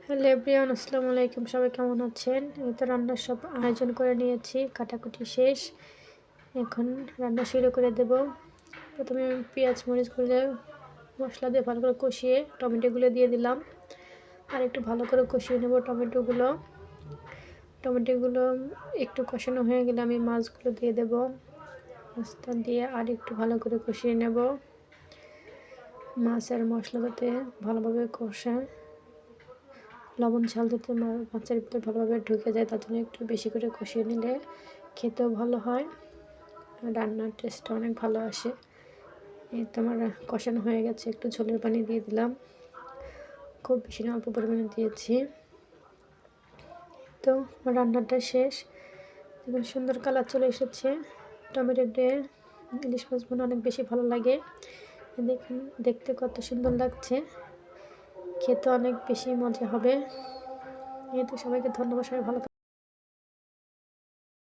Hello everyone, আসসালামু আলাইকুম। সবাই কেমন আছেন? এই তো রান্নার সব আয়োজন করে নিয়েছি, কাটাকুটি শেষ। এখন রান্না শুরু করে দেব। প্রথমে আমি পেঁয়াজ মরিচগুলো মশলা দিয়ে ভালো করে কষিয়ে টমেটোগুলো দিয়ে দিলাম। আর একটু ভালো করে কষিয়ে নেব টমেটোগুলো একটু কষানো হয়ে গেলে আমি মাছগুলো দিয়ে দেব। মাছটা দিয়ে আর একটু ভালো করে কষিয়ে নেব। মাছ আর মশলাটাতে ভালোভাবে কষা, লবণ ঝাল যাতে মাছের ভিতরে ভালোভাবে ঢুকে যায়, তার জন্য একটু বেশি করে কষিয়ে নিলে খেতেও ভালো হয়, রান্নার টেস্টটা অনেক ভালো আসে। এই তো আমার কষানো হয়ে গেছে, একটু ঝোলের পানি দিয়ে দিলাম, খুব বেশি না, অল্প পরিমাণে দিয়েছি। তো আমার রান্নাটা শেষ, এখন সুন্দর কালার চলে এসেছে। টমেটো দিয়ে ইলিশ মাছ বোনা অনেক বেশি ভালো লাগে। দেখুন দেখতে কত সুন্দর লাগছে, খেতে অনেক বেশি মজা হবে। এই তো সবাইকে ধন্যবাদ, সবাই ভালো